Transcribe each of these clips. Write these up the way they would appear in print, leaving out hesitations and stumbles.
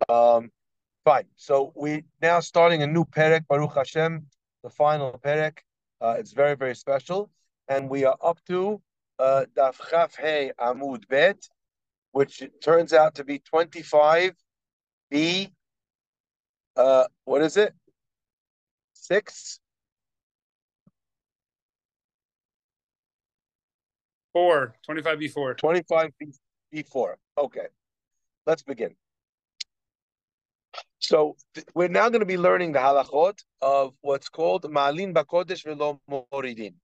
Um, Fine. So we now starting a new perek, Baruch Hashem, the final perek. It's very, very special. And we are up to Daf Chaf Hey Amud Bet, which turns out to be 25B. What is it? 6? 25B4. 25B4. Okay, let's begin. So we're now going to be learning the halachot of what's called Ma'alin Bakodesh Velo Moridin,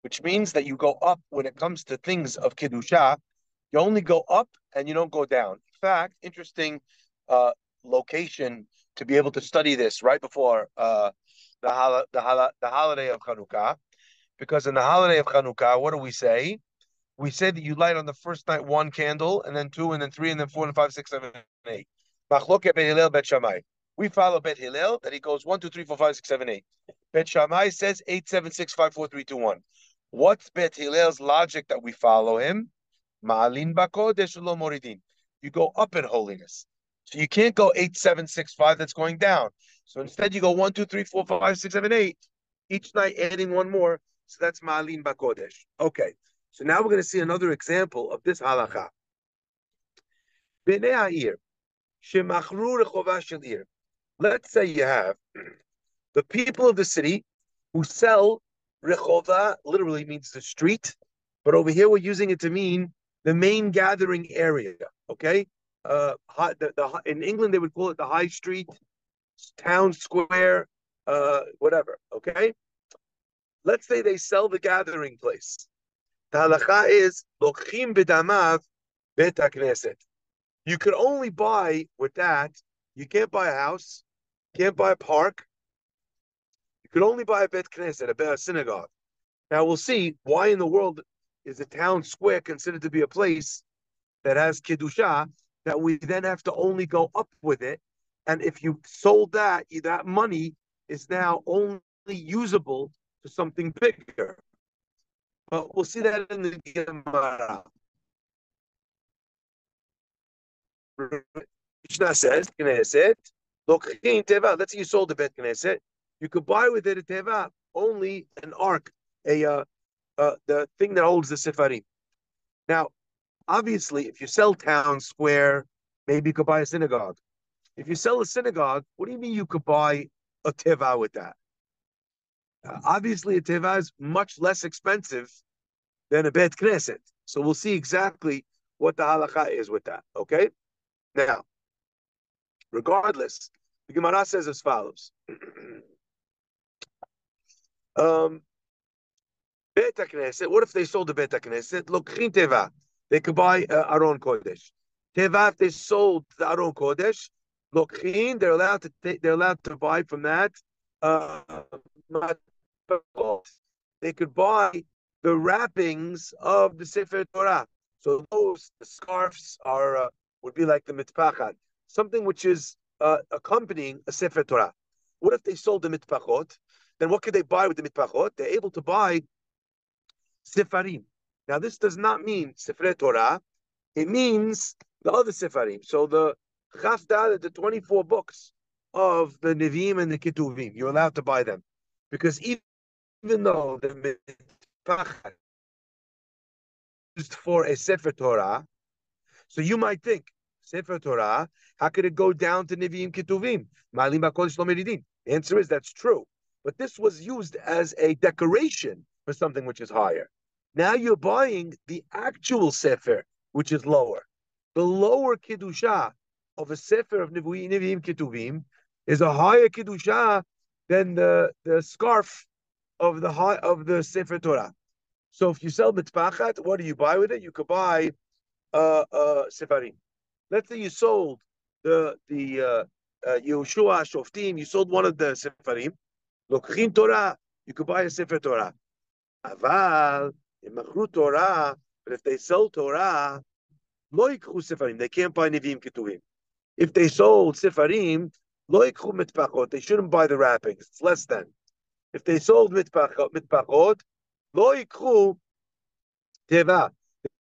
which means that you go up when it comes to things of Kiddusha. You only go up and you don't go down. In fact, interesting uh, location to be able to study this right before the holiday of Chanukah, because in the holiday of Chanukah, what do we say? We say that you light on the first night one candle, and then two, and then three, and then four, and five, six, seven, and eight. Machloket Bet Hillel, Bet Shammai. We follow Bet Hillel that he goes 1, 2, 3, 4, 5, 6, 7, 8. Bet Shammai says 8, 7, 6, 5, 4, 3, 2, 1. What's Bet Hillel's logic that we follow him? Ma'alin bakodesh lo moridin. You go up in holiness. So you can't go 8, 7, 6, 5, that's going down. So instead you go 1, 2, 3, 4, 5, 6, 7, 8. Each night adding one more. So that's Ma'alin bakodesh. Okay. So now we're going to see another example of this halacha. Bnei ha'ir, shemachru rechova shel ir. Let's say you have the people of the city who sell rechova, literally means the street, but over here we're using it to mean the main gathering area. Okay, in England they would call it the high street, town square, whatever. Okay, let's say they sell the gathering place. The halacha is lochim b'damav bet hakneset. You could only buy with that. You can't buy a house, can't buy a park. You could only buy a bet knesset, a synagogue. Now we'll see why in the world is a town square considered to be a place that has kiddusha that we then have to only go up with it. And if you sold that, that money is now only usable for something bigger. But we'll see that in the Gemara. Mishnah says, Knesset, Lokhin Teva. Let's say you sold a bet Knesset. You could buy with it a Teva, only an ark, the thing that holds the Sefarim. Now, obviously, if you sell town square, maybe you could buy a synagogue. If you sell a synagogue, what do you mean you could buy a Teva with that? Obviously, a Teva is much less expensive than a bet Knesset. So we'll see exactly what the halacha is with that. Okay? Now, regardless, the Gemara says as follows. Bet HaKnesset, what if they sold the Bet HaKnesset? Lokhin Teva. They could buy Aron Kodesh. Teva, if they sold the Aron Kodesh, Lokhin, they're allowed to buy from that. They could buy the wrappings of the Sefer Torah. So those scarves are would be like the mitpachat, something which is accompanying a Sefer Torah. What if they sold the mitpachot? Then what could they buy with the mitpachot? They're able to buy Sefarim. Now this does not mean Sefer Torah. It means the other Sefarim. So the Chafdal, the 24 books of the Nevi'im and the Ketuvim, you're allowed to buy them. Because even though the mitpachat used for a Sefer Torah, so you might think, Sefer Torah, how could it go down to Nevi'im Ketuvim? Ma'alim HaKodesh Lo Meridin. The answer is that's true. But this was used as a decoration for something which is higher. Now you're buying the actual Sefer, which is lower. The lower Kiddusha of a Sefer of Nevi'im Ketuvim is a higher Kiddusha than the scarf of the Sefer Torah. So if you sell mitpachat, what do you buy with it? You could buy Sefarim. Let's say you sold the Yehoshua Shoftim, you sold one of the Sefarim. Lokhin Torah, you could buy a Sefer Torah. Aval, Machru Torah, but if they sell Torah, Lo Yikchu Sefarim, they can't buy Nevi'im Ketuvim. If they sold Sefarim, Lo Yikchu Mitpachot, they shouldn't buy the wrappings, it's less than. If they sold Mitpachot, Lo Yikchu Teva,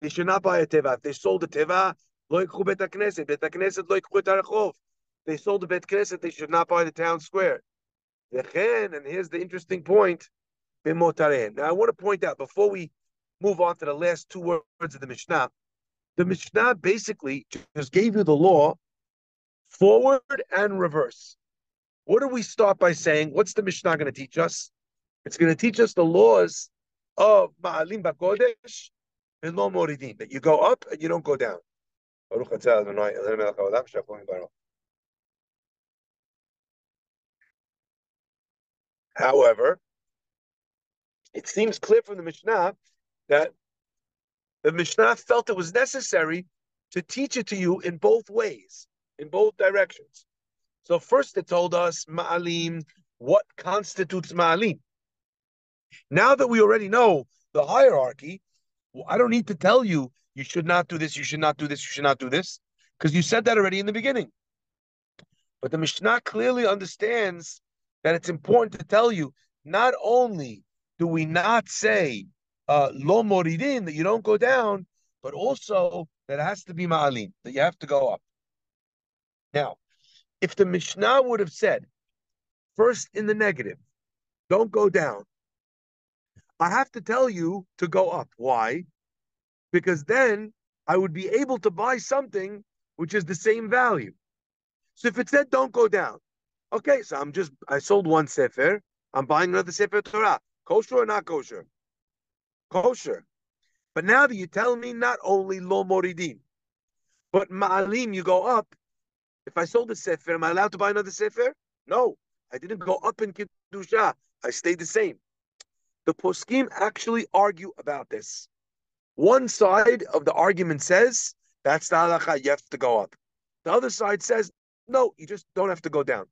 they should not buy a Teva. If they sold a Teva, Lo Yikchu Bet HaKnesset, Bet HaKnesset Lo Yikchu Et HaRechov. they sold the Bet Knesset, they should not buy the town square. And here's the interesting point, now I want to point out, before we move on to the last two words of the Mishnah basically just gave you the law forward and reverse. What do we start by saying? What's the Mishnah going to teach us? It's going to teach us the laws of Ma'alim Bakodesh and Lo Moridin, that you go up and you don't go down. However, it seems clear from the Mishnah that the Mishnah felt it was necessary to teach it to you in both ways, in both directions. So first it told us Ma'alim, what constitutes Ma'alim. Now that we already know the hierarchy, I don't need to tell you, you should not do this, you should not do this, you should not do this, because you said that already in the beginning. But the Mishnah clearly understands that it's important to tell you, not only do we not say lo moridin, that you don't go down, but also that it has to be ma'alim, that you have to go up. Now, if the Mishnah would have said, first in the negative, don't go down, I have to tell you to go up. Why? Because then I would be able to buy something which is the same value. So if it said don't go down, okay, so I sold one sefer, I'm buying another sefer Torah. Kosher or not kosher? Kosher. But now that you tell me not only lo moridin, but ma'alim, you go up. If I sold a sefer, am I allowed to buy another sefer? No, I didn't go up in Kiddusha. I stayed the same. The poskim actually argue about this. One side of the argument says, that's the halacha, you have to go up. The other side says, no, you just don't have to go down.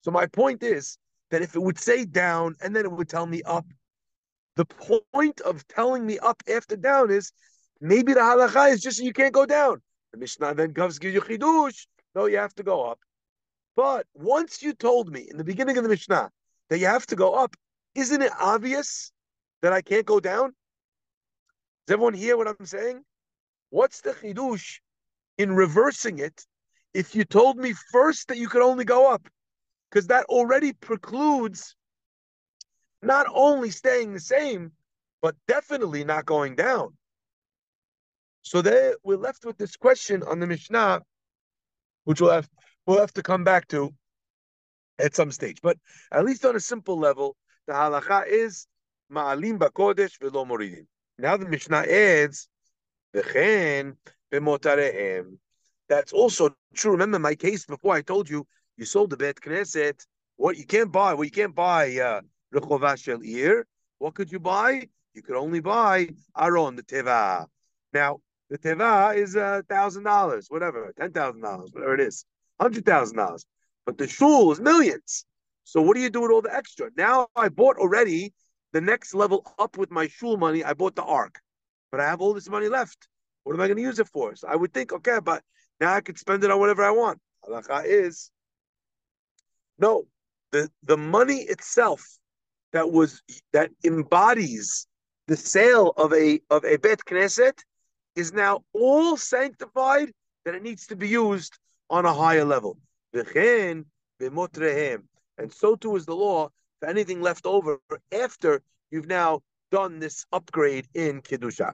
So my point is that if it would say down and then it would tell me up, the point of telling me up after down is maybe the halacha is just you can't go down. The Mishnah then gives you chidush. No, you have to go up. But once you told me in the beginning of the Mishnah that you have to go up, isn't it obvious that I can't go down? Does everyone hear what I'm saying? What's the chidush in reversing it if you told me first that you could only go up? Because that already precludes not only staying the same, but definitely not going down. So there we're left with this question on the Mishnah, which we'll have to come back to at some stage. But at least on a simple level, the halacha is ma'alim bakodesh v'lo moridin. Now the Mishnah adds v'chen b'motarehem. That's also true. Remember my case before? I told you sold the Bet Knesset. What you can't buy? Well, you can't buy Rechovah Shel Ir. What could you buy? You could only buy Aron, the Teva. Now the Teva is $1,000, whatever, $10,000, whatever it is, $100,000. But the shul is millions. So what do you do with all the extra? Now I bought already the next level up with my shul money. I bought the ark, but I have all this money left. What am I going to use it for? So I would think, okay, but now I could spend it on whatever I want. Halacha is no, the money itself that embodies the sale of a Bet Knesset is now all sanctified that it needs to be used on a higher level. And so too is the law for anything left over after you've now done this upgrade in Kiddusha.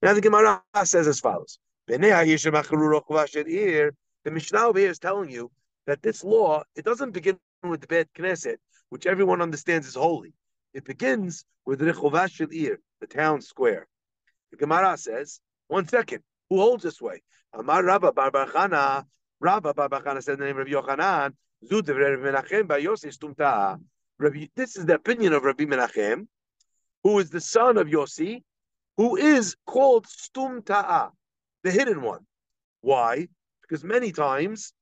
Now the Gemara says as follows. The Mishnah over here is telling you that this law, it doesn't begin with the Bet Knesset, which everyone understands is holy. It begins with Rechovah Shel Ir, the town square. The Gemara says, one second, who holds this way? Amar Rabba Bar Bar Chana. Rabba Bar Bar Chana said in the name of Rabbi Yochanan, Zud Rabbi Menachem Bar Yossi Stumta. This is the opinion of Rabbi Menachem, who is the son of Yossi, who is called Stumta, the hidden one. Why? Because many times,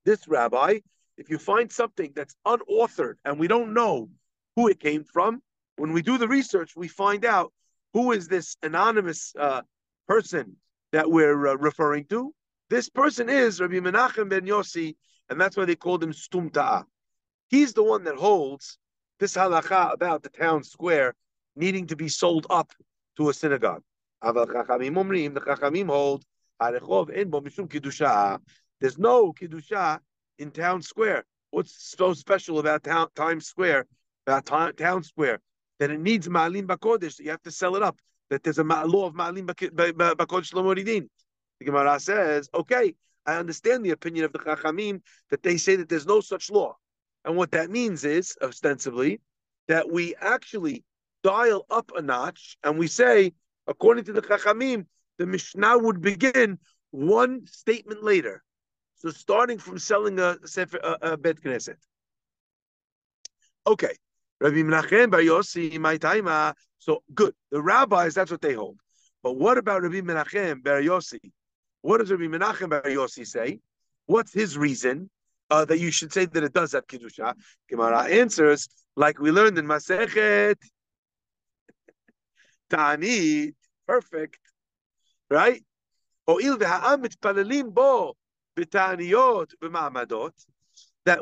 this rabbi, if you find something that's unauthored and we don't know who it came from, when we do the research, we find out who is this anonymous person that we're referring to. This person is Rabbi Menachem ben Yossi, and that's why they called him Stum Ta'ah. He's the one that holds this halacha about the town square needing to be sold up to a synagogue. The Chachamim hold, There's no Kiddusha in Town Square. What's so special about Times Square, about Town Square, that it needs Ma'alim Bakodesh, that you have to sell it up, that there's a law of Ma'alim Bakodesh Lomoridin. The Gemara says, okay, I understand the opinion of the Chachamim that they say that there's no such law. And what that means is, ostensibly, that we actually dial up a notch and we say, according to the Chachamim, the Mishnah would begin one statement later. So starting from selling a Bet Knesset. Okay. Rabbi Menachem Bar Yossi, my taima. So good. The rabbis, that's what they hold. But what about Rabbi Menachem Bar Yossi? What does Rabbi Menachem Bar Yossi say? What's his reason that you should say that it does have Kiddusha? Gemara answers, like we learned in Masechet Ta'anit, perfect, right? That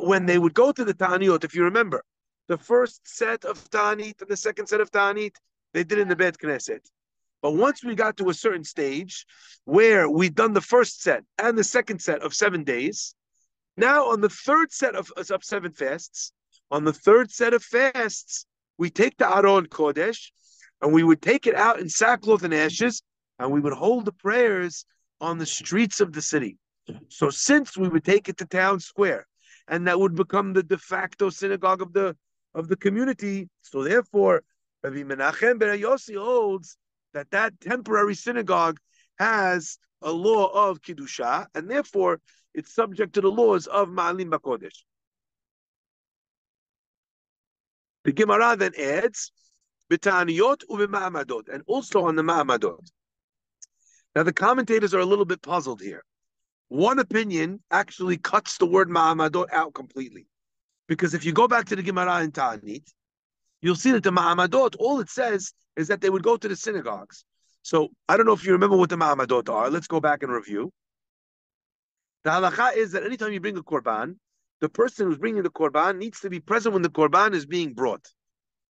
when they would go to the Ta'aniyot, if you remember, the first set of Ta'anit and the second set of Ta'anit, they did in the Bet Knesset. But once we got to a certain stage where we'd done the first set and the second set of 7 days, now on the third set of 7 fasts, on the third set of fasts, we take the Aron Kodesh and we would take it out in sackcloth and ashes, and we would hold the prayers on the streets of the city. So since we would take it to Town Square, and that would become the de facto synagogue of the community, so therefore Rabbi Menachem Bar Yossi holds that that temporary synagogue has a law of Kiddusha, and therefore it's subject to the laws of Ma'alim Bakodesh. The Gemara then adds, B'taniyot u'b'ma'amadot, and also on the ma'amadot. Now the commentators are a little bit puzzled here. One opinion actually cuts the word ma'amadot out completely. Because if you go back to the Gemara in Ta'anit, you'll see that the ma'amadot, all it says is that they would go to the synagogues. So I don't know if you remember what the ma'amadot are. Let's go back and review. The halakha is that anytime you bring a korban, the person who's bringing the korban needs to be present when the korban is being brought.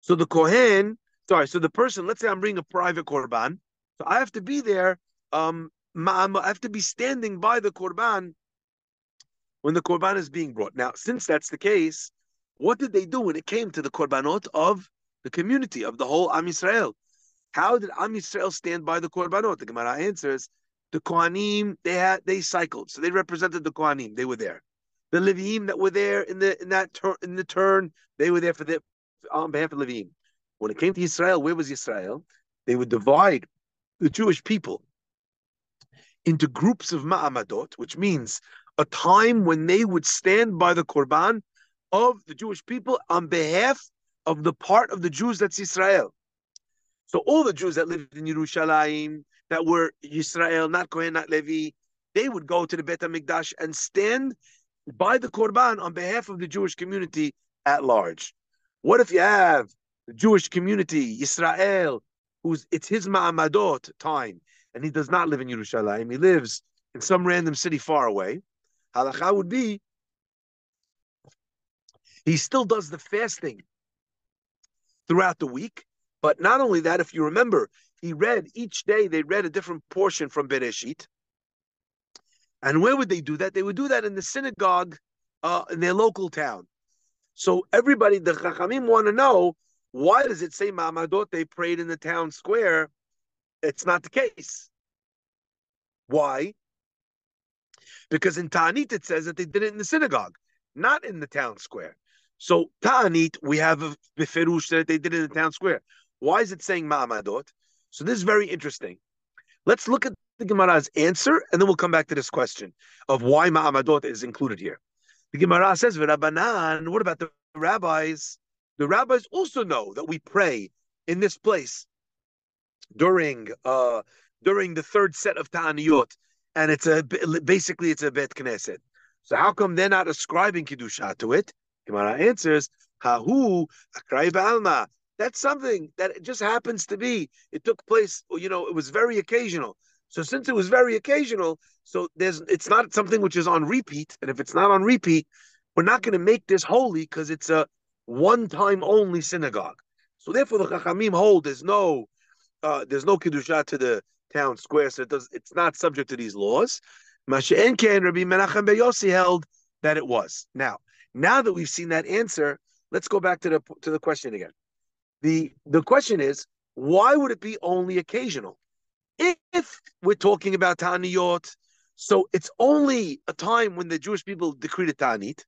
So the kohen, so the person, let's say I'm bringing a private korban, so I have to be there, I have to be standing by the korban when the korban is being brought. Now, since that's the case, what did they do when it came to the korbanot of the community, of the whole Am Yisrael? How did Am Yisrael stand by the korbanot? The Gemara answers, the Kohanim, they cycled, so they represented the Kohanim, they were there. The Leviim that were there in the turn, they were there on behalf of Leviim. When it came to Israel, where was Israel? They would divide the Jewish people into groups of ma'amadot, which means a time when they would stand by the korban of the Jewish people on behalf of the part of the Jews that's Israel. So all the Jews that lived in Yerushalayim, that were Yisrael, not Kohen, not Levi, they would go to the Beit HaMikdash and stand by the korban on behalf of the Jewish community at large. What if you have the Jewish community, Yisrael, it's his ma'amadot time, and he does not live in Yerushalayim, he lives in some random city far away? Halakha would be, he still does the fasting throughout the week, but not only that, if you remember, he read each day, they read a different portion from Bereshit. And where would they do that? They would do that in the synagogue in their local town. So everybody, the Chachamim want to know, why does it say Ma'amadot, they prayed in the town square? It's not the case. Why? Because in Ta'anit it says that they did it in the synagogue, not in the town square. So Ta'anit, we have a Beferush that they did it in the town square. Why is it saying Ma'amadot? So this is very interesting. Let's look at the Gemara's answer, and then we'll come back to this question of why Ma'amadot is included here. The Gemara says, V'Rabbanan, what about the rabbis? The rabbis also know that we pray in this place during the third set of Ta'aniyot, and basically it's a Bet Knesset. So how come they're not ascribing Kiddusha to it? Gemara answers, Hahu Akrai Ba'alma. That's something that it just happens to be. It took place, it was very occasional. So since it was very occasional, so it's not something which is on repeat. And if it's not on repeat, we're not going to make this holy because it's a one-time only synagogue. So therefore, the Chachamim hold there's no Kiddusha to the town square, so it's not subject to these laws. Masha'en Ken, Rabbi Menachem ben Yossi held that it was. Now that we've seen that answer, let's go back to the question again. The question is, why would it be only occasional? If we're talking about Taniyot, so it's only a time when the Jewish people decreed a Tanit,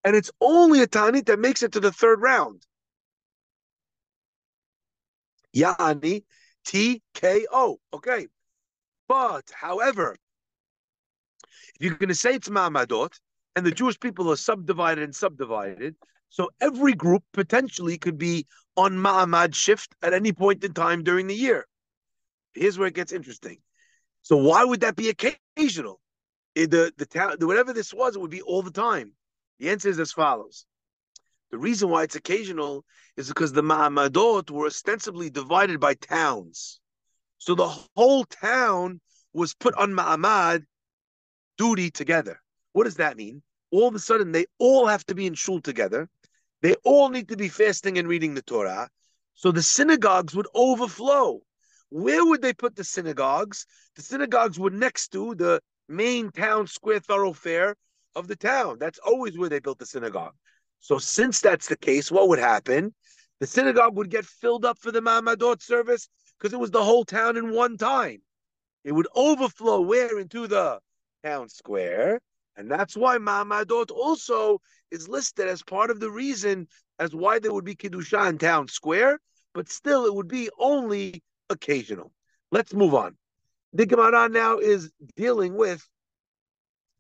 and it's only a Tanit that makes it to the third round. Yani TKO. Okay. But, however, if you're going to say it's Ma'amadot, and the Jewish people are subdivided, so every group potentially could be on Ma'amad shift at any point in time during the year. Here's where it gets interesting. So why would that be occasional? The town, whatever this was, it would be all the time. The answer is as follows. The reason why it's occasional is because the Ma'amadot were ostensibly divided by towns. So the whole town was put on Ma'amad duty together. What does that mean? All of a sudden, they all have to be in shul together. They all need to be fasting and reading the Torah. So the synagogues would overflow. Where would they put the synagogues? The synagogues were next to the main town square thoroughfare of the town. That's always where they built the synagogue. So since that's the case, what would happen? The synagogue would get filled up for the Ma'amadot service because it was the whole town in one time. It would overflow where? Into the town square. And that's why Ma'amadot also is listed as part of the reason as why there would be Kiddusha in town square, but still it would be only occasional. Let's move on. The Gemara now is dealing with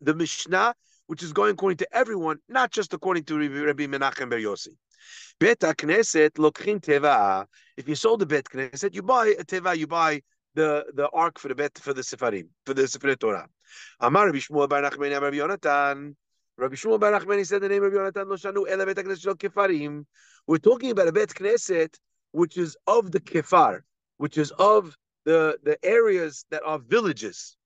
the Mishnah, which is going according to everyone, not just according to Rabbi Menachem ben Yossi. Bet Knesset lokchin teva. If you sold the Bet Knesset, you buy a teva, you buy the ark for the bet for the Sefarim, for the Sefer Torah. Amar Rabbi Shmuel bar Nachmani Rabbi Yonatan. Rabbi Shmuel bar Nachmani said the name of Yonatan lo shanu ela bet Knesset shel Kefarim. We're talking about a Bet Knesset which is of the Kefar, which is of the areas that are villages.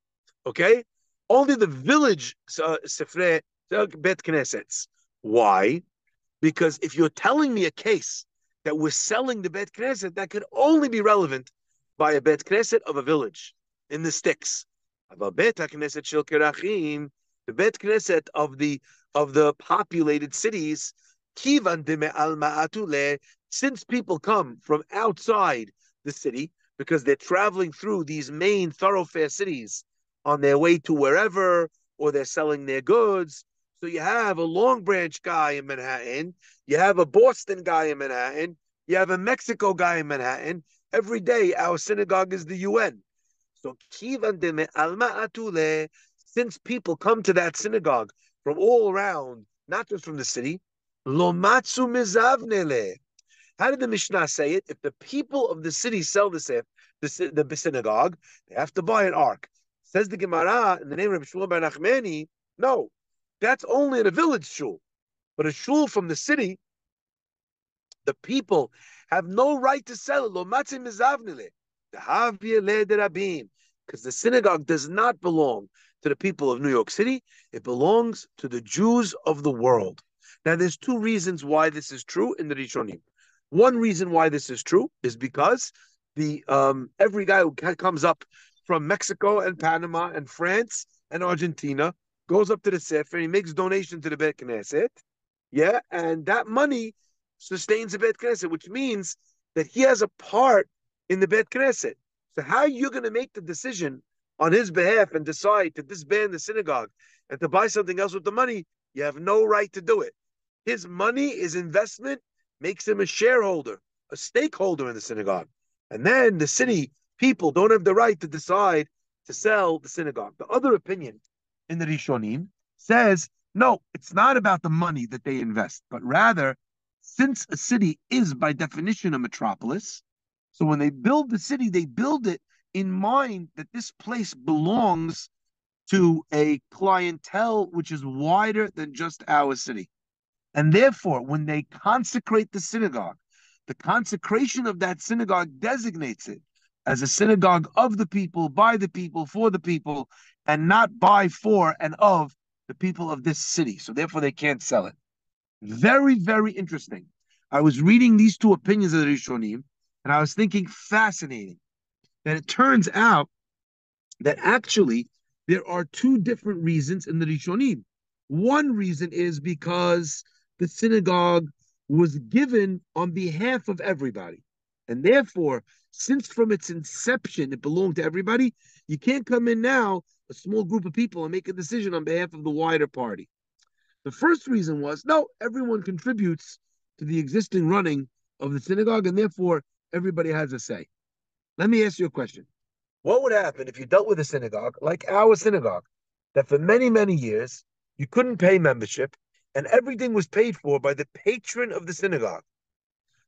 Okay, only the village Sefre Bet Knessets. Why? Because if you're telling me a case that we're selling the Bet Knesset, that could only be relevant by a Bet Knesset of a village in the sticks. The Bet Knesset of the populated cities, since people come from outside the city because they're traveling through these main thoroughfare cities on their way to wherever, or they're selling their goods. So you have a Long Branch guy in Manhattan, you have a Boston guy in Manhattan, you have a Mexico guy in Manhattan. Every day, our synagogue is the UN. So, since people come to that synagogue from all around, not just from the city, lomatsu mizavnele. How did the Mishnah say it? If the people of the city sell the synagogue, they have to buy an ark. Says the Gemara in the name of Rabbi Shmuel bar Nachmani, no, that's only in a village shul. But a shul from the city, the people have no right to sell it. Because the synagogue does not belong to the people of New York City. It belongs to the Jews of the world. Now, there's two reasons why this is true in the Rishonim. One reason why this is true is because the every guy who comes up from Mexico and Panama and France and Argentina goes up to the Sefer, he makes donation to the Bet Knesset, yeah, and that money sustains the Bet Knesset, which means that he has a part in the Bet Knesset. So how are you going to make the decision on his behalf and decide to disband the synagogue and to buy something else with the money? You have no right to do it. His money, his investment, makes him a shareholder, a stakeholder in the synagogue. And then the city people don't have the right to decide to sell the synagogue. The other opinion in the Rishonim says, no, it's not about the money that they invest, but rather, since a city is by definition a metropolis, so when they build the city, they build it in mind that this place belongs to a clientele which is wider than just our city. And therefore, when they consecrate the synagogue, the consecration of that synagogue designates it as a synagogue of the people, by the people, for the people, and not by, for, and of the people of this city. So therefore, they can't sell it. Very, very interesting. I was reading these two opinions of the Rishonim, and I was thinking fascinating that it turns out that actually There are two different reasons in the Rishonim. One reason is because the synagogue was given on behalf of everybody. And therefore, since from its inception it belonged to everybody, you can't come in now, a small group of people, and make a decision on behalf of the wider party. The first reason was no, everyone contributes to the existing running of the synagogue, and therefore everybody has a say. Let me ask you a question. What would happen if you dealt with a synagogue like our synagogue, that for many, many years you couldn't pay membership and everything was paid for by the patron of the synagogue?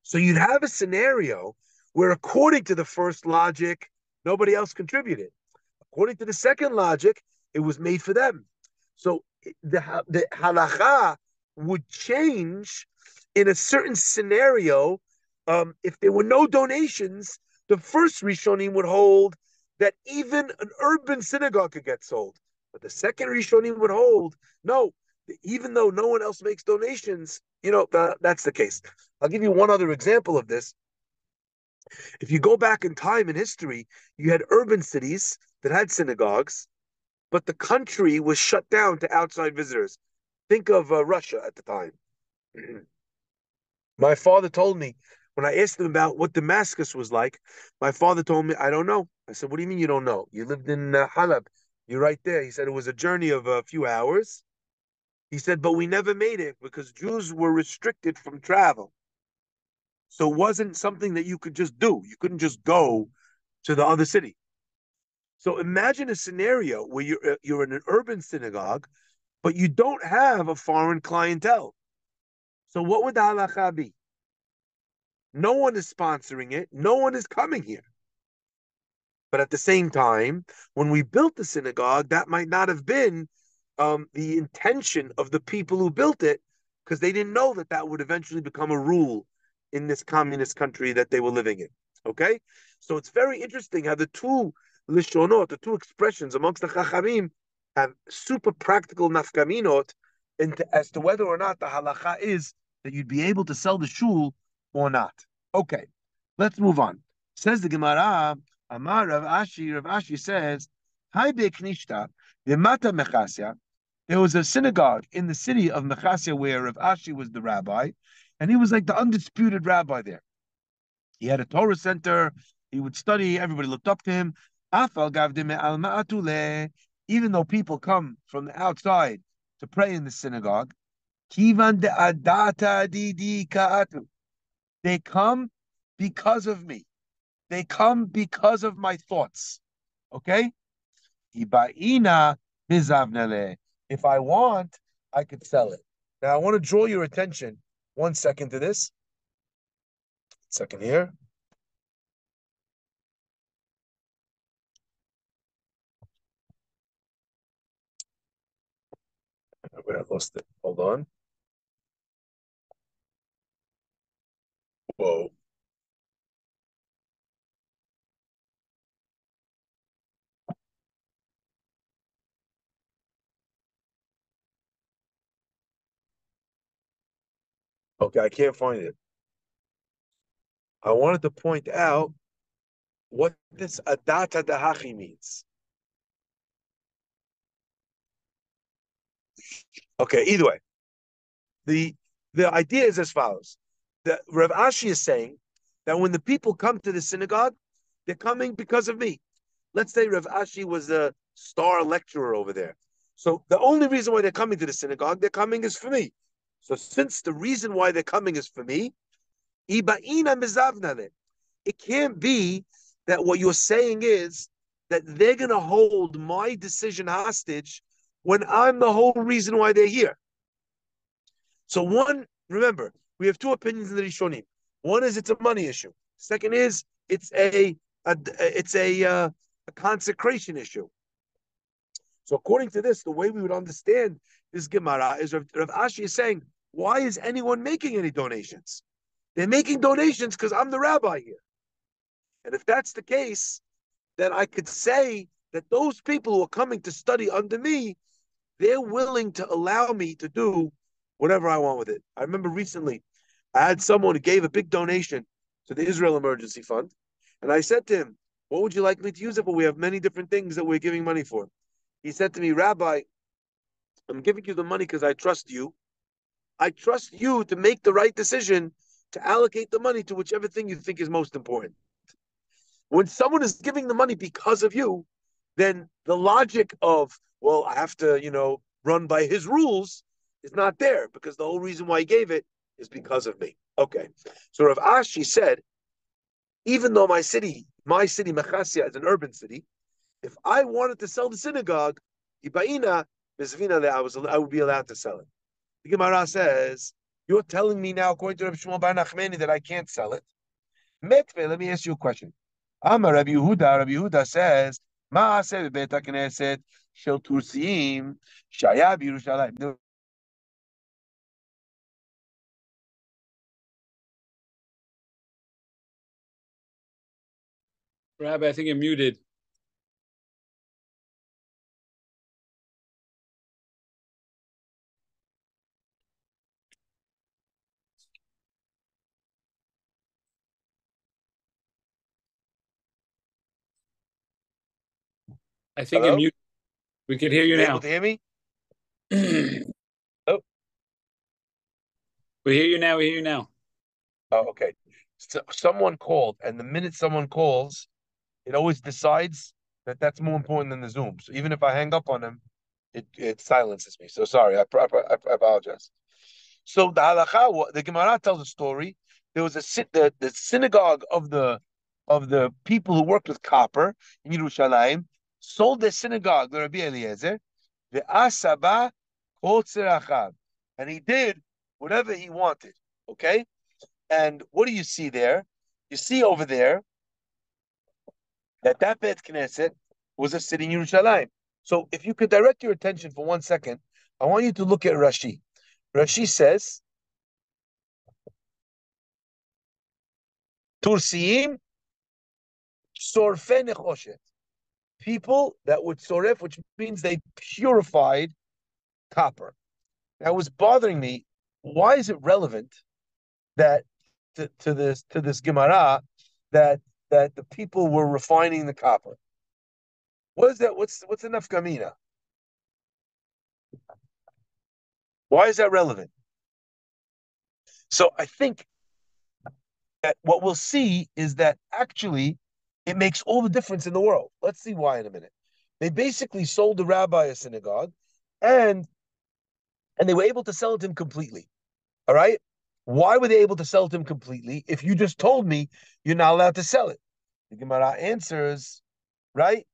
So you'd have a scenario where, according to the first logic, nobody else contributed. According to the second logic, it was made for them. So the halacha would change in a certain scenario. If there were no donations, the first Rishonim would hold that even an urban synagogue could get sold. But the second Rishonim would hold, no, even though no one else makes donations, that's the case. I'll give you one other example of this. If you go back in time in history, you had urban cities that had synagogues, but the country was shut down to outside visitors. Think of Russia at the time. My father told me, when I asked him about what Damascus was like, my father told me, I don't know. I said, what do you mean you don't know? You lived in Halab. You're right there. He said it was a journey of a few hours. He said, but we never made it because Jews were restricted from travel. So it wasn't something that you could just do. You couldn't just go to the other city. So imagine a scenario where you're in an urban synagogue, but you don't have a foreign clientele. So what would the halacha be? No one is sponsoring it. No one is coming here. But at the same time, when we built the synagogue, that might not have been the intention of the people who built it, because they didn't know that that would eventually become a rule in this communist country that they were living in. Okay? So it's very interesting how the two lishonot, the two expressions amongst the chachamim, have super practical nafkaminot as to whether or not the halacha is that you'd be able to sell the shul or not. Okay, let's move on. Says the Gemara, Amar Rav Ashi says, Hi Beknishta, V'mata Mechasya. There was a synagogue in the city of Mechasya where Rav Ashi was the rabbi, and he was like the undisputed rabbi there. He had a Torah center, he would study, everybody looked up to him. Even though people come from the outside to pray in the synagogue, they come because of me. They come because of my thoughts. Okay? If I want, I could sell it. Now, I want to draw your attention 1 second to this. Second here. I lost it. Hold on. Whoa. Okay, I can't find it. I wanted to point out what this adata dahachi means. Okay, either way, the idea is as follows: that Rav Ashi is saying that when the people come to the synagogue, they're coming because of me. Let's say Rav Ashi was a star lecturer over there, so the only reason why they're coming to the synagogue, they're coming is for me. So since the reason why they're coming is for me, it can't be that what you're saying is that they're going to hold my decision hostage when I'm the whole reason why they're here. So remember, we have two opinions in the Rishonim. One is it's a money issue. Second is it's a consecration issue. So according to this, the way we would understand this Gemara is Rav Ashi is saying, why is anyone making any donations? They're making donations because I'm the rabbi here. And if that's the case, then I could say that those people who are coming to study under me, they're willing to allow me to do whatever I want with it. I remember recently, I had someone who gave a big donation to the Israel Emergency Fund. And I said to him, what would you like me to use it for? We have many different things that we're giving money for. He said to me, Rabbi, I'm giving you the money because I trust you. I trust you to make the right decision to allocate the money to whichever thing you think is most important. When someone is giving the money because of you, then the logic of, well, I have to, run by his rules is not there because the whole reason why he gave it is because of me. Okay. So Rav Ashi said, even though my city, Mechasia, is an urban city, if I wanted to sell the synagogue, Ibaina, I would be allowed to sell it. The Gemara says, you're telling me now, according to Rabbi Shmuel Bar Nachmani, that I can't sell it. Metve, let me ask you a question. Amar Rabbi Yehuda says, Ma'aseh bebet HaKnesset shel Tursiim shaya b'Yerushalayim. Rabbi, I think you're muted. I think you're Hello? muted. We can hear you You able now. to hear me? We Oh, hear you now. We hear you now. oh, okay. So someone called, and the minute someone calls, it always decides that that's more important than the Zoom. So even if I hang up on him, it silences me. So sorry, I apologize. So the halacha, the Gemara tells a story. There was the synagogue of the people who worked with copper in Yerushalayim sold their synagogue to Rabbi Eliezer, the asaba kol tzerachav, and he did whatever he wanted. Okay, and what do you see there? You see over there that Bet Knesset was a city in Yerushalayim. So if you could direct your attention for 1 second, I want you to look at Rashi. Rashi says, Tursiim sorfe nechoshet. People that would soref, which means they purified copper. That was bothering me. Why is it relevant that to this Gemara that the people were refining the copper? What is that? What's the nafkamina? Why is that relevant? So I think that what we'll see is that actually it makes all the difference in the world. Let's see why in a minute. They basically sold the rabbi a synagogue, and they were able to sell it to him completely. All right. Why were they able to sell it to him completely? If you just told me you're not allowed to sell it, the Gemara answers, right?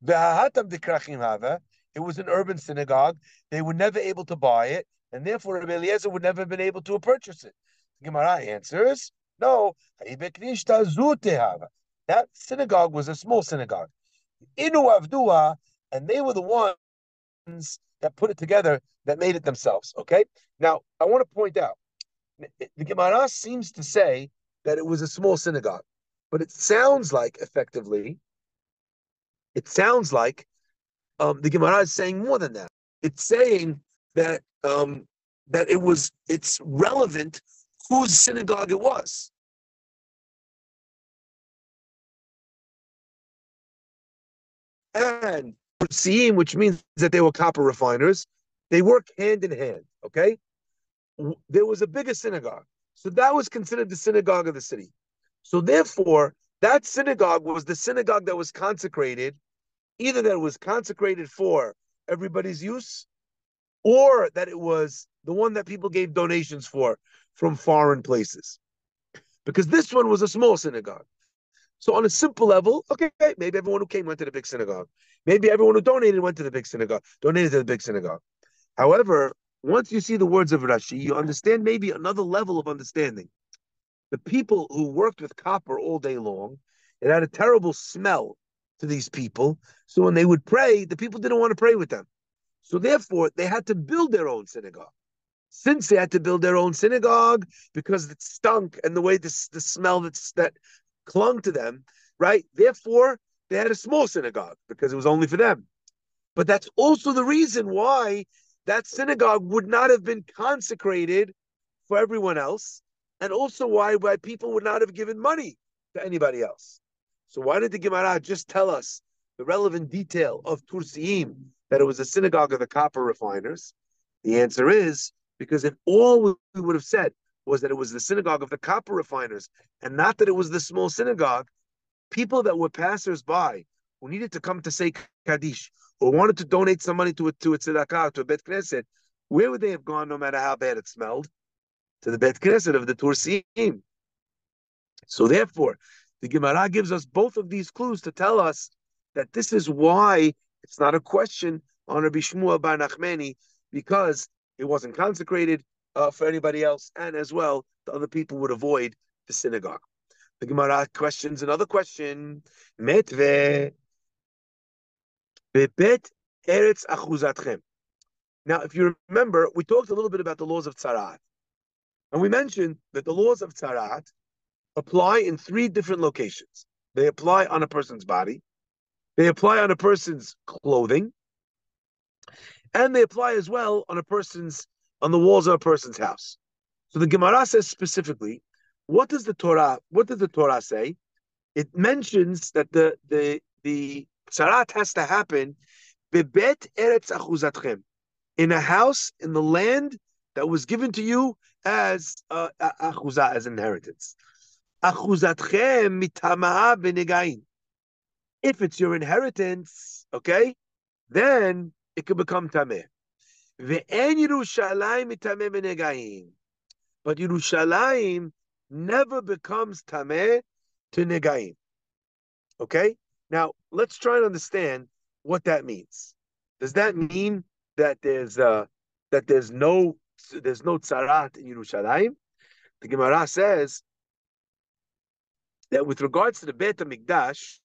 It was an urban synagogue. They were never able to buy it, and therefore Rabbi Eliezer would never have been able to purchase it. The Gemara answers, no. That synagogue was a small synagogue. Inu avdua, and they were the ones that put it together, that made it themselves. Okay. Now I want to point out, the Gemara seems to say that it was a small synagogue, but it sounds like effectively, the Gemara is saying more than that. It's saying that it's relevant whose synagogue it was. And seeing, which means that they were copper refiners, they work hand in hand. Okay, there was a bigger synagogue, so that was considered the synagogue of the city. So therefore, that synagogue was the synagogue that was consecrated, either that it was consecrated for everybody's use, or that it was the one that people gave donations for from foreign places. Because this one was a small synagogue. So on a simple level, okay, maybe everyone who came went to the big synagogue. Maybe everyone who donated went to the big synagogue, donated to the big synagogue. However, once you see the words of Rashi, you understand maybe another level of understanding. The people who worked with copper all day long, it had a terrible smell to these people. So when they would pray, the people didn't want to pray with them. So therefore, they had to build their own synagogue. Since they had to build their own synagogue because it stunk and the way the smell that clung to them, right? Therefore, they had a small synagogue because it was only for them. But that's also the reason why that synagogue would not have been consecrated for everyone else, and also why people would not have given money to anybody else. So why did the Gemara just tell us the relevant detail of Tursiim, that it was a synagogue of the copper refiners? The answer is because if all we would have said was that it was the synagogue of the copper refiners and not that it was the small synagogue, people that were passers-by who needed to come to say Kaddish or wanted to donate some money to a tzedakah, to a Bet Knesset, where would they have gone no matter how bad it smelled? To the Bet Knesset of the Tursiim. So therefore, the Gemara gives us both of these clues to tell us that this is why it's not a question on Rabbi Shmuel bar Nachmani, because it wasn't consecrated for anybody else, and as well, the other people would avoid the synagogue. The Gemara questions another question. Metve bebet eretz achuzatchem. Now, if you remember, we talked a little bit about the laws of tzarat, and we mentioned that the laws of tzarat apply in three different locations. They apply on a person's body, they apply on a person's clothing, and they apply as well on on the walls of a person's house. So the Gemara says specifically, what does the Torah say? It mentions that the tzarat has to happen bebet eretz achuzatchem, in a house in the land that was given to you as achuzah, as inheritance. Achuzatchem mitama'a b'negaim. If it's your inheritance, okay, then it could become tameh. Ve'en Yerushalayim mitameh b'negaim. But Yerushalayim never becomes tameh to negaim. Okay? Now, let's try and understand what that means. Does that mean that there's no tzarat in Yerushalayim? The Gemara says that with regards to the Beit HaMikdash,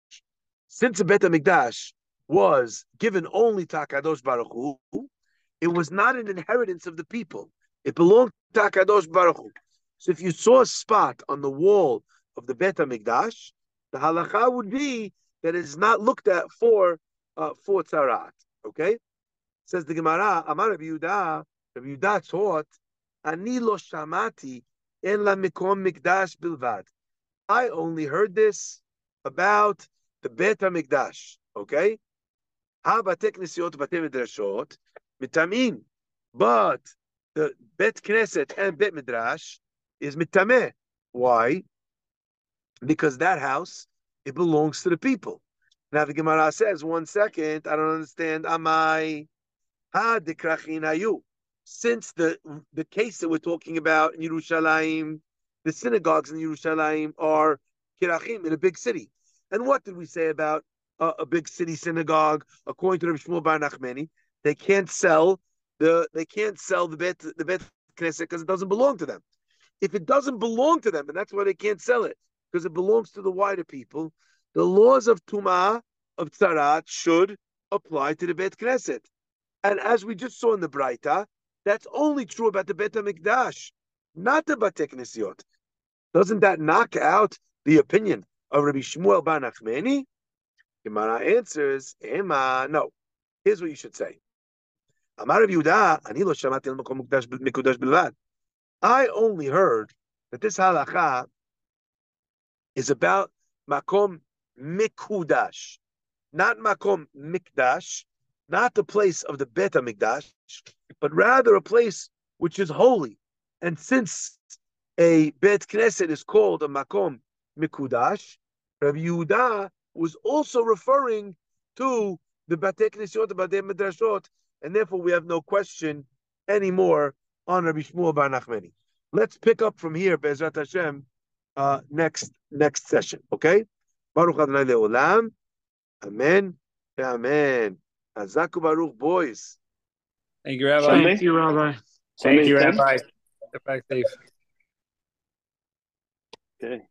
since the Beit HaMikdash was given only to HaKadosh Baruch Hu, it was not an inheritance of the people. It belonged to HaKadosh Baruch Hu. So if you saw a spot on the wall of the Beit HaMikdash, the halacha would be that it is not looked at for tzarat. Okay? Says the Gemara, Amar Rabbi Yehuda taught, Ani lo shamati ela mikom mikdash bilvad. I only heard this about the Beit HaMikdash, okay? Ha-bate knesiot bate midrashot mitamin. But the Bet Knesset and Bet Midrash is mitameh. Why? Because that house, it belongs to the people. Now the Gemara says, 1 second, I don't understand. Amai ha-dikrachin hayu. Since the case that we're talking about in Yerushalayim, the synagogues in Yerushalayim are kirachim, in a big city. And what did we say about a big city synagogue? According to Rabbi Shmuel bar Nachmani, they can't sell the Bet Knesset because it doesn't belong to them. If it doesn't belong to them, and that's why they can't sell it, because it belongs to the wider people, the laws of Tumah, of Tzarat, should apply to the Bet Knesset. And as we just saw in the Braita, that's only true about the Bet HaMikdash, not the Bate Knesiot. Doesn't that knock out the opinion of Rabbi Shmuel bar Nachmani? Gemara answers, Ema, no. Here's what you should say. Amar Rabbi Yehuda, Ani lo shamati al makom mikudash bilvad. I only heard that this halacha is about makom mikudash, not makom mikdash, not the place of the Bet HaMikdash, but rather a place which is holy. And since a Bet Knesset is called a makom mikudash, Rabbi Yehuda was also referring to the Batei Knesiot, the Batei Midrashot, and therefore we have no question anymore on Rabbi Shmuel bar Nachmani. Let's pick up from here, Be'ezrat Hashem, next session. Okay? Baruch Adonai Le'olam. Amen. Amen. Azaku Baruch, boys. Thank you, Rabbi. Sunday? Thank you, Rabbi. Sunday Thank you, 10? Rabbi. Get back safe. Okay.